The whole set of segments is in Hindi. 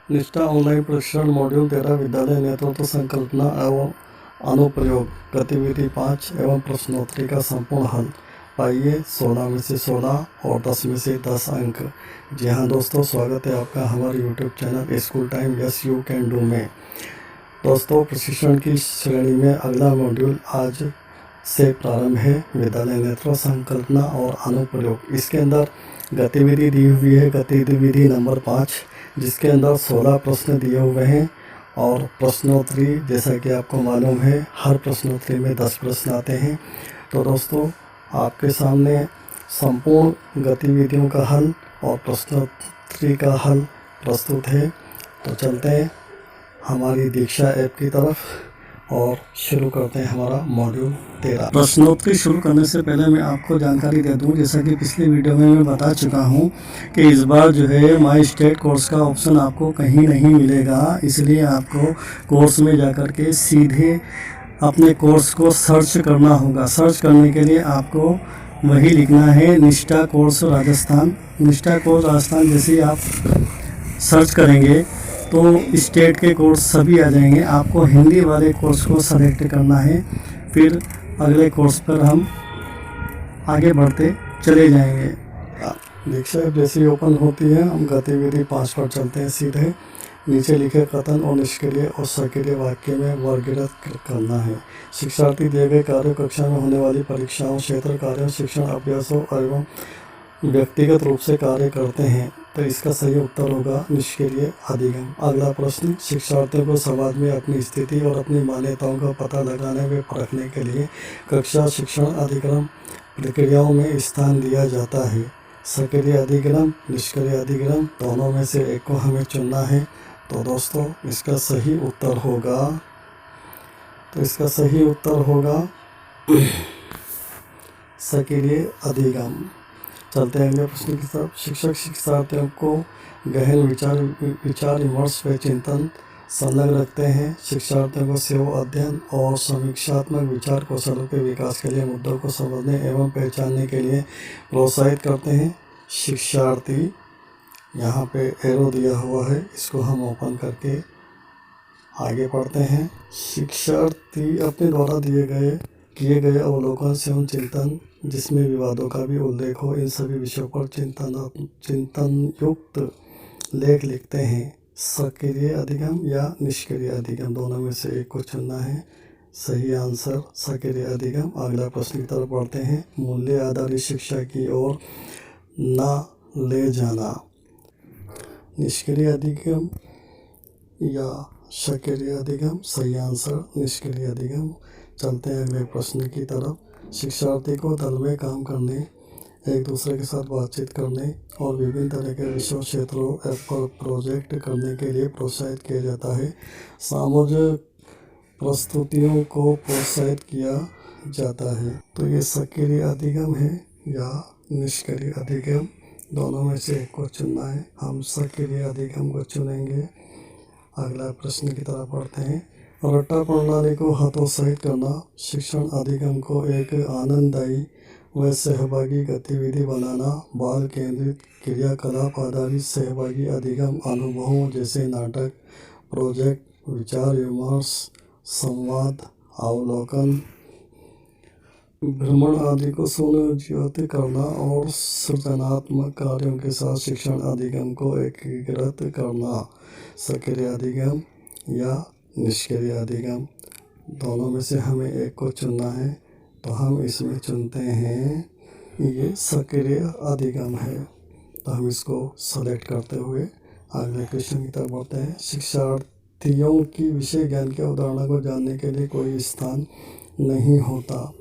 निष्ठा ऑनलाइन प्रशिक्षण मॉड्यूल 13 विद्यालय नेतृत्व संकल्पना एवं अनुप्रयोग गतिविधि 5 एवं प्रश्नोत्तरी का संपूर्ण हल पाइए। 16 में से 16 और 10 में से 10 अंक। जी हाँ दोस्तों, स्वागत है आपका हमारे YouTube channel school time yes you can do में। दोस्तों, प्रशिक्षण की श्रेणी में अगला मॉड्यूल आज से प्रारंभ है, विद्यालय नेतृत्व संकल्पना और अनुप्रयोग। इसके अंदर गतिविधि दी हुई है, गतिविधि नंबर 5, जिसके अंदर 16 प्रश्न दिए हुए हैं और प्रश्नोत्तरी जैसा कि आपको मालूम है हर प्रश्नोत्तरी में 10 प्रश्न आते हैं। तो दोस्तों, आपके सामने संपूर्ण गतिविधियों का हल और प्रश्नोत्तरी का हल प्रस्तुत है। तो चलते हैं हमारी दीक्षा ऐप की तरफ और शुरू करते हैं हमारा मॉड्यूल 13। प्रश्नोत्तरी शुरू करने से पहले मैं आपको जानकारी दे दूं, जैसा कि पिछले वीडियो में मैं बता चुका हूं कि इस बार जो है माई स्टेट कोर्स का ऑप्शन आपको कहीं नहीं मिलेगा। इसलिए आपको कोर्स में जाकर के सीधे अपने कोर्स को सर्च करना होगा। सर्च करने के लिए आपको वही लिखना है, निष्ठा कोर्स राजस्थान। निष्ठा कोर्स राजस्थान जैसे ही आप सर्च करेंगे तो स्टेट के कोर्स सभी आ जाएंगे। आपको हिंदी वाले कोर्स को सेलेक्ट करना है, फिर अगले कोर्स पर हम आगे बढ़ते चले जाएंगे। दीक्षा ऐप जैसे ही ओपन होती है, हम गतिविधि 5 पर चलते हैं। सीधे नीचे लिखे कथन और निष्क्रिय और सक्रिय वाक्य में वर्गीकृत करना है। शिक्षार्थी दिए गए कार्य, कक्षा में होने वाली परीक्षाओं, क्षेत्र कार्यों, शिक्षण अभ्यासों एवं व्यक्तिगत रूप से कार्य करते हैं, तो इसका सही उत्तर होगा निष्क्रिय अधिगम। अगला प्रश्न, शिक्षार्थियों को समाज में अपनी स्थिति और अपनी मान्यताओं का पता लगाने व परखने के लिए कक्षा शिक्षण अधिगम प्रक्रियाओं में स्थान दिया जाता है। सक्रिय अधिगम, निष्क्रिय अधिगम, दोनों में से एक को हमें चुनना है। तो दोस्तों, इसका सही उत्तर होगा सक्रिय अधिगम। चलते हैं अगले प्रश्न की तरफ। शिक्षक शिक्षार्थियों को गहन विचार विमर्श व चिंतन संलग्न रखते हैं। शिक्षार्थियों को सेवा अध्ययन और समीक्षात्मक विचार कौशलों के विकास के लिए मुद्दों को समझने एवं पहचानने के लिए प्रोत्साहित करते हैं। शिक्षार्थी, यहाँ पे एरो दिया हुआ है, इसको हम ओपन करके आगे पढ़ते हैं। शिक्षार्थी अपने द्वारा किए गए अवलोकन एवं चिंतन, जिसमें विवादों का भी उल्लेख हो, इन सभी विषयों पर चिंतन युक्त लेख लिखते हैं। सक्रिय अधिगम या निष्क्रिय अधिगम, दोनों में से एक को चुनना है। सही आंसर सक्रिय अधिगम। अगला प्रश्न की तरफ बढ़ते हैं। मूल्य आधारित शिक्षा की ओर न ले जाना, निष्क्रिय अधिगम या सक्रिय अधिगम। सही आंसर निष्क्रिय अधिगम। चलते हैं अगले प्रश्न की तरफ। शिक्षार्थी को दल में काम करने, एक दूसरे के साथ बातचीत करने और विभिन्न तरह के विषयों, क्षेत्रों पर प्रोजेक्ट करने के लिए प्रोत्साहित किया जाता है। सामूहिक प्रस्तुतियों को प्रोत्साहित किया जाता है। तो ये सक्रिय अधिगम है या निष्क्रिय अधिगम, दोनों में से एक को चुनना है। हम सक्रिय अधिगम को चुनेंगे। अगला प्रश्न की तरफ बढ़ते हैं। रट्टा प्रणाली को हतोत्साहित करना, शिक्षण अधिगम को एक आनंददायी व सहभागी गतिविधि बनाना, बाल केंद्रित क्रियाकलाप आधारित सहभागी अधिगम अनुभवों जैसे नाटक, प्रोजेक्ट, विचार विमर्श, संवाद, अवलोकन, भ्रमण आदि को सुनियोजित करना और सृजनात्मक कार्यों के साथ शिक्षण अधिगम को एकीकृत करना। सक्रिय अधिगम या निष्क्रिय अधिगम, दोनों में से हमें एक को चुनना है। तो हम इसमें चुनते हैं, ये सक्रिय अधिगम है। तो हम इसको सेलेक्ट करते हुए अगले क्वेश्चन की तरफ बढ़ते हैं। शिक्षार्थियों की विषय ज्ञान के उदाहरणों को जानने के लिए कोई स्थान नहीं होता,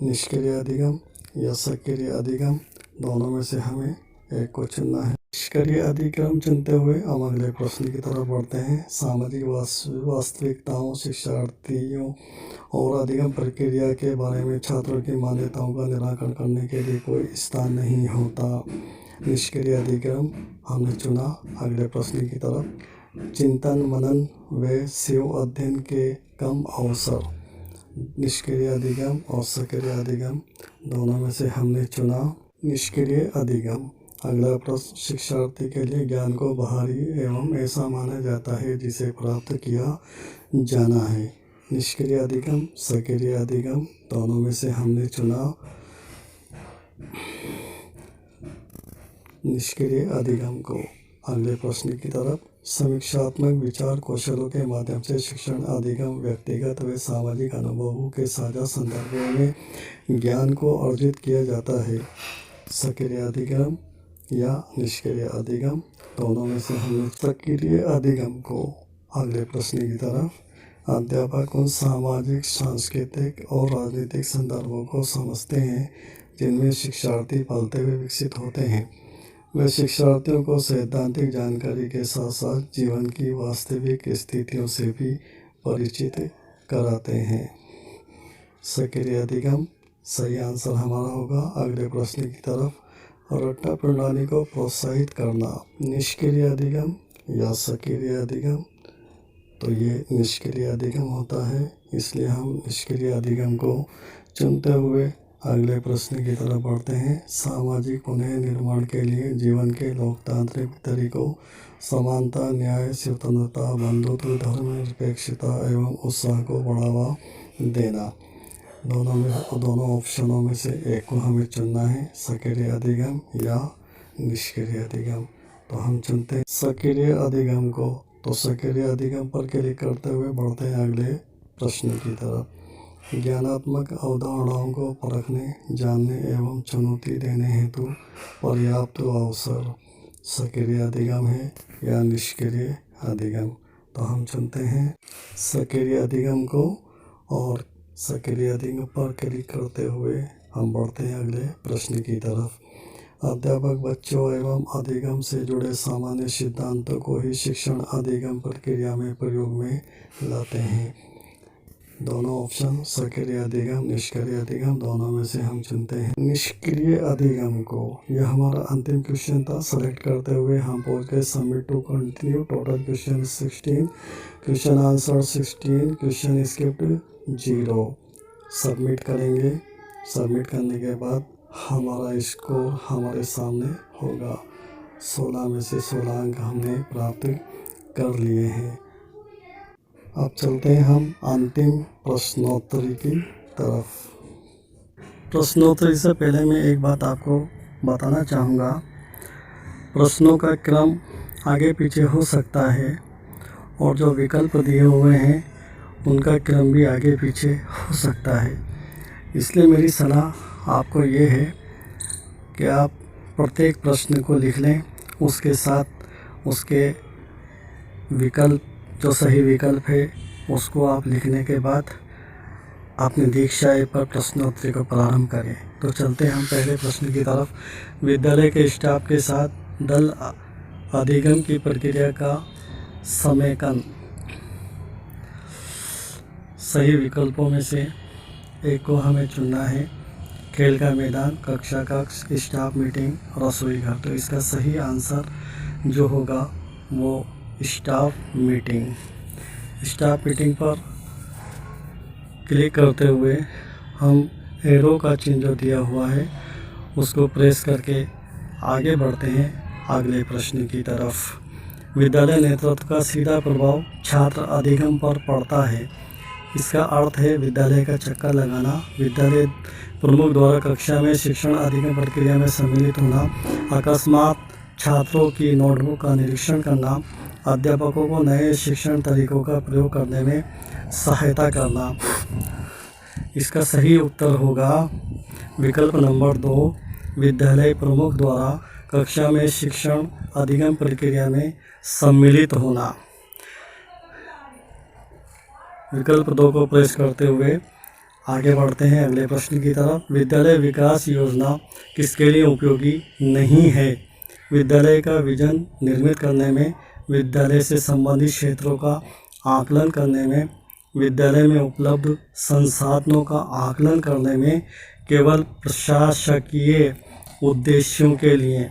निष्क्रिय अधिगम या सक्रिय अधिगम, दोनों में से हमें एक को चुनना है। निष्क्रिय अधिगम चुनते हुए हम अगले प्रश्न की तरफ बढ़ते हैं। सामाजिक वास्तविकताओं, शिक्षार्थियों और अधिगम प्रक्रिया के बारे में छात्रों की मान्यताओं का निराकरण करने के लिए कोई स्थान नहीं होता, निष्क्रिय अधिगम हमने चुना। अगले प्रश्न की तरफ। चिंतन मनन व सेव अध्ययन के कम अवसर, निष्क्रिय अधिगम और सक्रिय अधिगम, दोनों में से हमने चुना निष्क्रिय अधिगम। अगला प्रश्न, शिक्षार्थी के लिए ज्ञान को बाहरी एवं ऐसा माना जाता है जिसे प्राप्त किया जाना है। निष्क्रिय अधिगम, सक्रिय अधिगम, दोनों में से हमने चुना निष्क्रिय अधिगम को। अगले प्रश्न की तरफ, समीक्षात्मक विचार कौशलों के माध्यम से शिक्षण अधिगम व्यक्तिगत व सामाजिक अनुभवों के साझा संदर्भों में ज्ञान को अर्जित किया जाता है। सक्रिय अधिगम या निष्क्रिय अधिगम, दोनों में से हमने सक्रिय अधिगम को। अगले प्रश्न की तरफ, अध्यापक उन सामाजिक, सांस्कृतिक और राजनीतिक संदर्भों को समझते हैं जिनमें शिक्षार्थी पलते हुए विकसित होते हैं। वे शिक्षार्थियों को सैद्धांतिक जानकारी के साथ साथ जीवन की वास्तविक स्थितियों से भी परिचित कराते हैं। सक्रिय अधिगम सही आंसर हमारा होगा। अगले प्रश्न की तरफ, रट्टा प्रणाली को प्रोत्साहित करना, निष्क्रिय अधिगम या सक्रिय अधिगम, तो ये निष्क्रिय अधिगम होता है, इसलिए हम निष्क्रिय अधिगम को चुनते हुए अगले प्रश्न की तरफ बढ़ते हैं। सामाजिक पुनः निर्माण के लिए जीवन के लोकतांत्रिक तरीकों, समानता, न्याय, स्वतंत्रता, बंधुत्व, धर्मनिरपेक्षता एवं उत्साह को बढ़ावा देना, दोनों ऑप्शनों में से एक को हमें चुनना है, सक्रिय अधिगम या निष्क्रिय अधिगम। तो हम चुनते हैं सक्रिय अधिगम को। तो सक्रिय अधिगम पर क्लिक करते हुए बढ़ते हैं अगले प्रश्न की तरफ। ज्ञानात्मक अवधारणाओं को परखने, जानने एवं चुनौती देने हेतु पर्याप्त अवसर, सक्रिय अधिगम है या निष्क्रिय अधिगम। तो हम चुनते हैं सक्रिय अधिगम को और सक्रिय अधिगम पर क्लिक करते हुए हम बढ़ते हैं अगले प्रश्न की तरफ। अध्यापक बच्चों एवं अधिगम से जुड़े सामान्य सिद्धांतों को ही शिक्षण अधिगम प्रक्रिया में प्रयोग में लाते हैं। दोनों ऑप्शन, सक्रिय अधिगम, निष्क्रिय अधिगम, दोनों में से हम चुनते हैं निष्क्रिय अधिगम को। यह हमारा अंतिम क्वेश्चन था। सेलेक्ट करते हुए हम पहुंच गए submit to continue. Total question 16, question answer 16, question script 0। Submit करेंगे। सबमिट करने के बाद हमारा स्कोर हमारे सामने होगा। 16 में से 16 अंक हमने प्राप्त कर लिए हैं। अब चलते हैं हम अंतिम प्रश्नोत्तरी की तरफ। प्रश्नोत्तरी से पहले मैं एक बात आपको बताना चाहूँगा। प्रश्नों का क्रम आगे पीछे हो सकता है और जो विकल्प दिए हुए हैं उनका क्रम भी आगे पीछे हो सकता है। इसलिए मेरी सलाह आपको ये है कि आप प्रत्येक प्रश्न को लिख लें, उसके साथ उसके विकल्प, जो सही विकल्प है उसको आप लिखने के बाद अपनी दीक्षा पर प्रश्नोत्तरी को प्रारंभ करें। तो चलते हैं हम पहले प्रश्न की तरफ। विद्यालय के स्टाफ के साथ दल अधिगम की प्रक्रिया का समेकन। सही विकल्पों में से एक को हमें चुनना है। खेल का मैदान, कक्षा कक्ष, स्टाफ मीटिंग, रसोई घर। तो इसका सही आंसर जो होगा वो स्टाफ मीटिंग। स्टाफ मीटिंग पर क्लिक करते हुए हम एरो का चिन्ह जो दिया हुआ है उसको प्रेस करके आगे बढ़ते हैं अगले प्रश्न की तरफ। विद्यालय नेतृत्व का सीधा प्रभाव छात्र अधिगम पर पड़ता है। इसका अर्थ है विद्यालय का चक्कर लगाना, विद्यालय प्रमुख द्वारा कक्षा में शिक्षण अधिगम प्रक्रिया में सम्मिलित होना, अकस्मात छात्रों की नोटबुक का निरीक्षण करना, अध्यापकों को नए शिक्षण तरीकों का प्रयोग करने में सहायता करना। इसका सही उत्तर होगा विकल्प नंबर 2, विद्यालय प्रमुख द्वारा कक्षा में शिक्षण अधिगम प्रक्रिया में सम्मिलित होना। विकल्प 2 को प्रेस करते हुए आगे बढ़ते हैं अगले प्रश्न की तरफ। विद्यालय विकास योजना किसके लिए उपयोगी नहीं है? विद्यालय का विजन निर्मित करने में, विद्यालय से संबंधित क्षेत्रों का आकलन करने में, विद्यालय में उपलब्ध संसाधनों का आकलन करने में, केवल प्रशासकीय उद्देश्यों के लिए।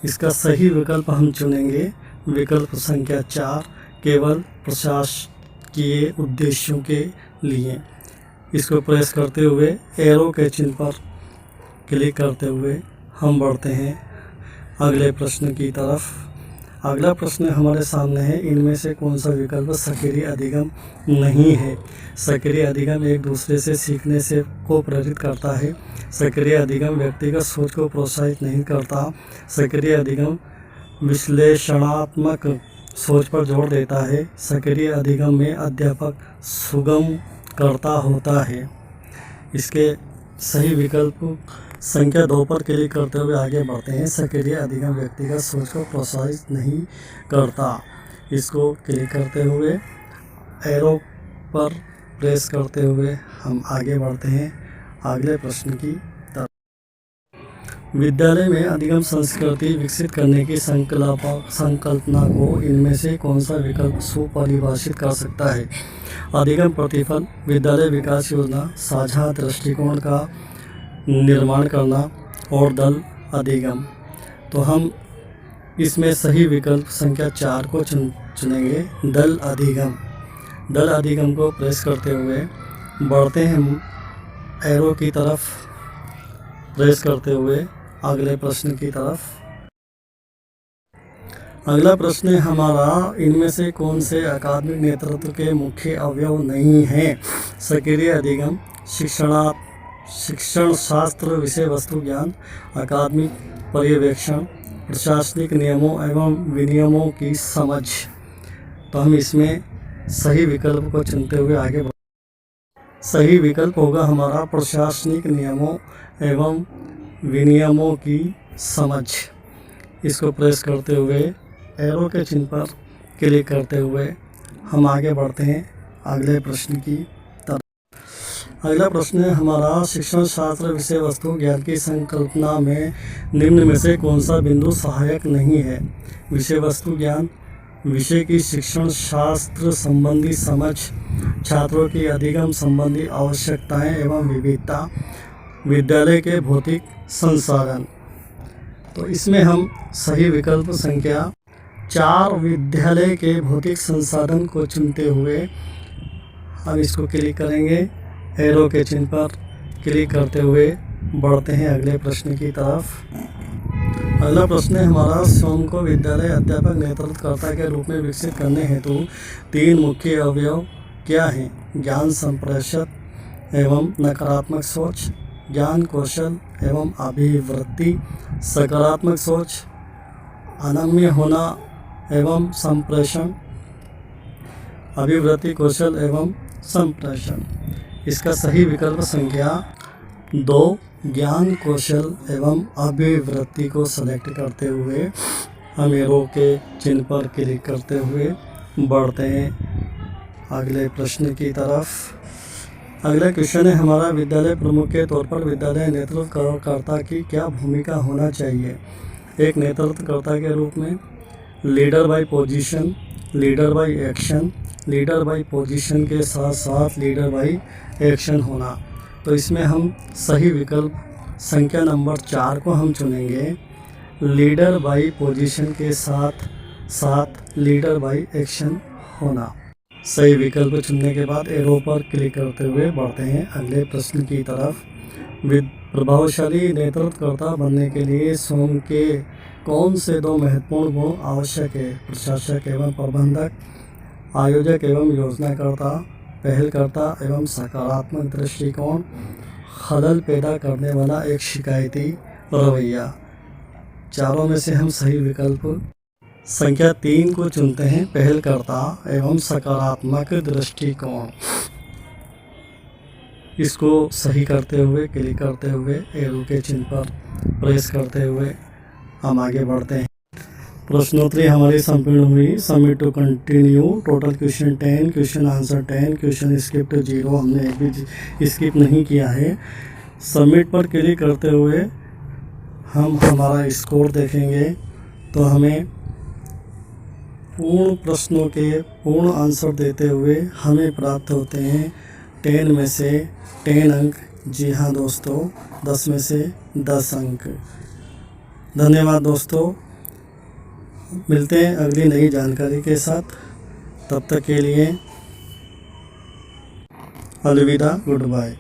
इसका सही विकल्प हम चुनेंगे विकल्प संख्या 4, केवल प्रशासकीय उद्देश्यों के लिए। इसको प्रेस करते हुए एरो के चिन्ह पर क्लिक करते हुए हम बढ़ते हैं अगले प्रश्न की तरफ। अगला प्रश्न हमारे सामने है, इनमें से कौन सा विकल्प सक्रिय अधिगम नहीं है। सक्रिय अधिगम एक दूसरे से सीखने से को प्रेरित करता है। सक्रिय अधिगम व्यक्तिगत सोच को प्रोत्साहित नहीं करता। सक्रिय अधिगम विश्लेषणात्मक सोच पर जोर देता है। सक्रिय अधिगम में अध्यापक सुगम करता होता है। इसके सही विकल्प संख्या 2 पर क्लिक करते हुए आगे बढ़ते हैं। सक्रिय अधिगम व्यक्तिगत सोच को प्रोत्साहित नहीं करता। इसको क्लिक करते हुए एरो पर प्रेस करते हुए हम आगे बढ़ते हैं अगले प्रश्न की तरफ। विद्यालय में अधिगम संस्कृति विकसित करने की संकल्पना को इनमें से कौन सा विकल्प सुपरिभाषित कर सकता है। अधिगम प्रतिफल, विद्यालय विकास योजना, साझा दृष्टिकोण का निर्माण करना और दल अधिगम। तो हम इसमें सही विकल्प संख्या 4 को चुनेंगे, दल अधिगम। दल अधिगम को प्रेस करते हुए बढ़ते हैं एरो की तरफ प्रेस करते हुए अगले प्रश्न की तरफ। अगला प्रश्न है हमारा, इनमें से कौन से अकादमिक नेतृत्व के मुख्य अवयव नहीं हैं। सक्रिय अधिगम, शिक्षण शास्त्र, विषय वस्तु ज्ञान, अकादमिक पर्यवेक्षण, प्रशासनिक नियमों एवं विनियमों की समझ। तो हम इसमें सही विकल्प को चुनते हुए आगे सही विकल्प होगा हमारा प्रशासनिक नियमों एवं विनियमों की समझ। इसको प्रेस करते हुए एरो के चिन्ह पर क्लिक करते हुए हम आगे बढ़ते हैं अगले प्रश्न की तरफ। अगला प्रश्न है हमारा, शिक्षण शास्त्र विषय वस्तु ज्ञान की संकल्पना में निम्न में से कौन सा बिंदु सहायक नहीं है। विषय वस्तु ज्ञान, विषय की शिक्षण शास्त्र संबंधी समझ, छात्रों की अधिगम संबंधी आवश्यकताएं एवं विविधता, विद्यालय के भौतिक संसाधन। तो इसमें हम सही विकल्प संख्या 4 विद्यालय के भौतिक संसाधन को चुनते हुए हम इसको क्लिक करेंगे। एरो के चिन्ह पर क्लिक करते हुए बढ़ते हैं अगले प्रश्न की तरफ। अगला प्रश्न है हमारा, स्वयं को विद्यालय अध्यापक नेतृत्वकर्ता के रूप में विकसित करने हेतु 3 मुख्य अवयव क्या हैं। ज्ञान संप्रेषण एवं नकारात्मक सोच, ज्ञान कौशल एवं अभिवृत्ति, सकारात्मक सोच, अनम्य होना एवं संप्रेषण, अभिवृत्ति कौशल एवं संप्रेषण। इसका सही विकल्प संख्या 2 ज्ञान कौशल एवं अभिवृत्ति को सेलेक्ट करते हुए हम एरो के चिन्ह पर क्लिक करते हुए बढ़ते हैं अगले प्रश्न की तरफ। अगला क्वेश्चन है हमारा, विद्यालय प्रमुख के तौर पर विद्यालय नेतृत्वकर्ता की क्या भूमिका होना चाहिए। एक नेतृत्वकर्ता के रूप में leader by position, leader by action, leader by position के साथ साथ लीडर बाय एक्शन होना। तो इसमें हम सही विकल्प संख्या नंबर 4 को हम चुनेंगे, लीडर बाय पोजीशन के साथ साथ लीडर बाय एक्शन होना। सही विकल्प चुनने के बाद एरो पर क्लिक करते हुए बढ़ते हैं अगले प्रश्न की तरफ। प्रभावशाली नेतृत्वकर्ता बनने के लिए स्वयं के कौन से 2 महत्वपूर्ण गुण आवश्यक है। प्रशासक एवं प्रबंधक, आयोजक एवं योजनाकर्ता, पहलकर्ता एवं सकारात्मक दृष्टिकोण, खलल पैदा करने वाला एक शिकायती रवैया। चारों में से हम सही विकल्प संख्या 3 को चुनते हैं, पहलकर्ता एवं सकारात्मक दृष्टिकोण। इसको सही करते हुए क्लिक करते हुए एरो के चिन्ह पर प्रेस करते हुए हम आगे बढ़ते हैं। प्रश्नोत्तरी हमारी संपूर्ण हुई। Submit to continue. Total question 10, question answer 10, question skip 0, हमने एक भी स्किप नहीं किया है। सबमिट पर क्लिक करते हुए हम हमारा स्कोर देखेंगे तो हमें पूर्ण प्रश्नों के पूर्ण आंसर देते हुए हमें प्राप्त होते हैं 10 में से 10 अंक। जी हाँ दोस्तों, 10 में से 10 अंक। धन्यवाद दोस्तों, मिलते हैं अगली नई जानकारी के साथ। तब तक के लिए अलविदा, गुड बाय।